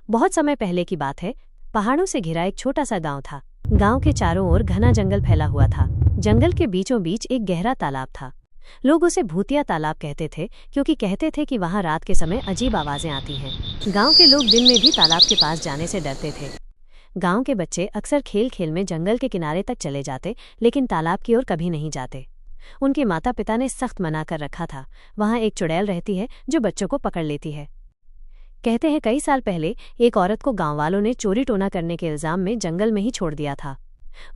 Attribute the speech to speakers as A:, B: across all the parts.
A: बहुत समय पहले की बात है। पहाड़ों से घिरा एक छोटा सा गांव था। गांव के चारों ओर घना जंगल फैला हुआ था। जंगल के बीचों बीच एक गहरा तालाब था। लोग उसे भूतिया तालाब कहते थे, क्योंकि कहते थे कि वहां रात के समय अजीब आवाजें आती हैं। गांव के लोग दिन में भी तालाब के पास जाने से डरते थे। गांव के बच्चे अक्सर खेल खेल में जंगल के किनारे तक चले जाते, लेकिन तालाब की ओर कभी नहीं जाते। उनके माता पिता ने सख्त मना कर रखा था। वहां एक चुड़ैल रहती है जो बच्चों को पकड़ लेती है। कहते हैं कई साल पहले एक औरत को गांव वालों ने चोरी टोना करने के इल्जाम में जंगल में ही छोड़ दिया था।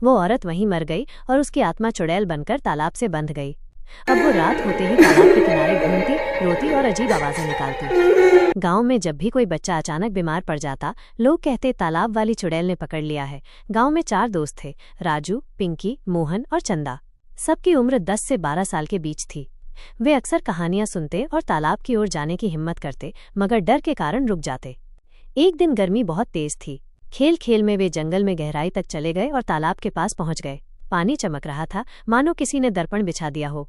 A: वो औरत वहीं मर गई और उसकी आत्मा चुड़ैल बनकर तालाब से बंध गई। अब वो रात होते ही तालाब के किनारे घूमती, रोती और अजीब आवाजें निकालती। गांव में जब भी कोई बच्चा अचानक बीमार पड़ जाता, लोग कहते तालाब वाली चुड़ैल ने पकड़ लिया है। गांव में 4 दोस्त थे, राजू, पिंकी, मोहन और चंदा। सबकी उम्र 10 से 12 साल के बीच थी। वे अक्सर कहानियां सुनते और तालाब की ओर जाने की हिम्मत करते, मगर डर के कारण रुक जाते। एक दिन गर्मी बहुत तेज थी। खेल खेल में वे जंगल में गहराई तक चले गए और तालाब के पास पहुंच गए। पानी चमक रहा था, मानो किसी ने दर्पण बिछा दिया हो।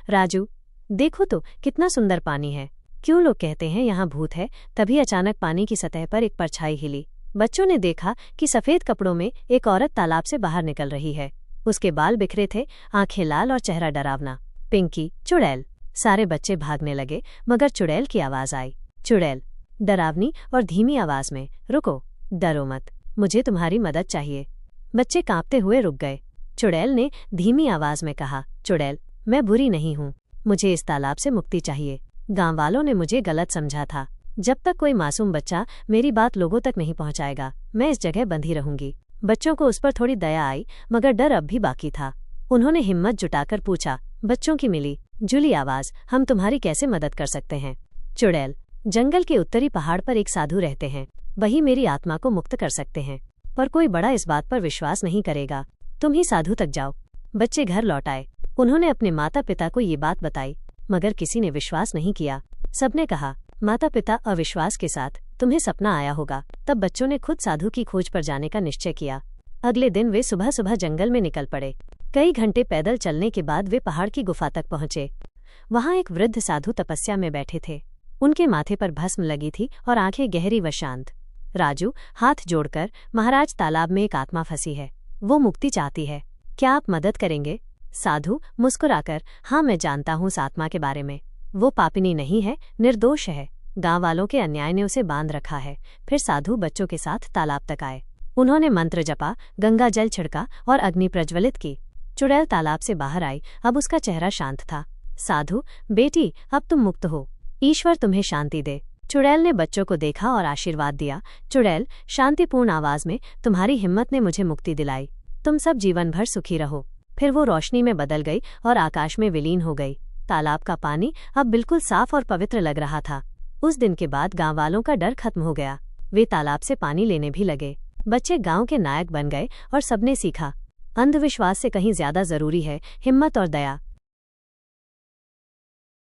A: राजू, देखो तो कितना सुंदर पानी है। क्यों लोग कहते हैं यहाँ भूत है? तभी अचानक पानी की सतह पर एक परछाई हिली। बच्चों ने देखा कि सफेद कपड़ों में एक औरत तालाब से बाहर निकल रही है। उसके बाल बिखरे थे, आंखें लाल और चेहरा डरावना। पिंकी, चुड़ैल। सारे बच्चे भागने लगे, मगर चुड़ैल की आवाज आई। चुड़ैल, डरावनी और धीमी आवाज में, रुको, डरो मत, मुझे तुम्हारी मदद चाहिए। बच्चे कांपते हुए रुक गए। चुड़ैल ने धीमी आवाज में कहा, चुड़ैल, मैं बुरी नहीं हूँ, मुझे इस तालाब से मुक्ति चाहिए। गांव वालों ने मुझे गलत समझा था। जब तक कोई मासूम बच्चा मेरी बात लोगों तक नहीं पहुंचाएगा, मैं इस जगह बंधी रहूंगी। बच्चों को उस पर थोड़ी दया आई, मगर डर अब भी बाकी था। उन्होंने हिम्मत जुटाकर पूछा। बच्चों की मिली जुली आवाज, हम तुम्हारी कैसे मदद कर सकते हैं? चुड़ैल, जंगल के उत्तरी पहाड़ पर एक साधु रहते हैं, वही मेरी आत्मा को मुक्त कर सकते हैं, पर कोई बड़ा इस बात पर विश्वास नहीं करेगा। तुम ही साधु तक जाओ। बच्चे घर लौट आए। उन्होंने अपने माता पिता को ये बात बताई, मगर किसी ने विश्वास नहीं किया। सबने कहा, माता पिता अविश्वास के साथ, तुम्हें सपना आया होगा। तब बच्चों ने खुद साधु की खोज पर जाने का निश्चय किया। अगले दिन वे सुबह सुबह जंगल में निकल पड़े। कई घंटे पैदल चलने के बाद वे पहाड़ की गुफा तक पहुंचे। वहां एक वृद्ध साधु तपस्या में बैठे थे। उनके माथे पर भस्म लगी थी और आंखें गहरी व शांत। राजू, हाथ जोड़कर, महाराज, तालाब में एक आत्मा फंसी है, वो मुक्ति चाहती है, क्या आप मदद करेंगे? साधु मुस्कुराकर, हाँ, मैं जानता हूँ उस आत्मा के बारे में। वो पापिनी नहीं है, निर्दोष है। गांव वालों के अन्याय ने उसे बांध रखा है। फिर साधु बच्चों के साथ तालाब तक आए। उन्होंने मंत्र जपा, गंगा जल छिड़का और अग्नि प्रज्वलित की। चुड़ैल तालाब से बाहर आई। अब उसका चेहरा शांत था। साधु, बेटी, अब तुम मुक्त हो, ईश्वर तुम्हें शांति दे। चुड़ैल ने बच्चों को देखा और आशीर्वाद दिया। चुड़ैल, शांतिपूर्ण आवाज में, तुम्हारी हिम्मत ने मुझे मुक्ति दिलाई, तुम सब जीवन भर सुखी रहो। फिर वो रोशनी में बदल गई और आकाश में विलीन हो गई। तालाब का पानी अब बिल्कुल साफ और पवित्र लग रहा था। उस दिन के बाद गांव वालों का डर खत्म हो गया। वे तालाब से पानी लेने भी लगे। बच्चे गांव के नायक बन गए और सबने सीखा, अंधविश्वास से कहीं ज्यादा जरूरी है हिम्मत और दया।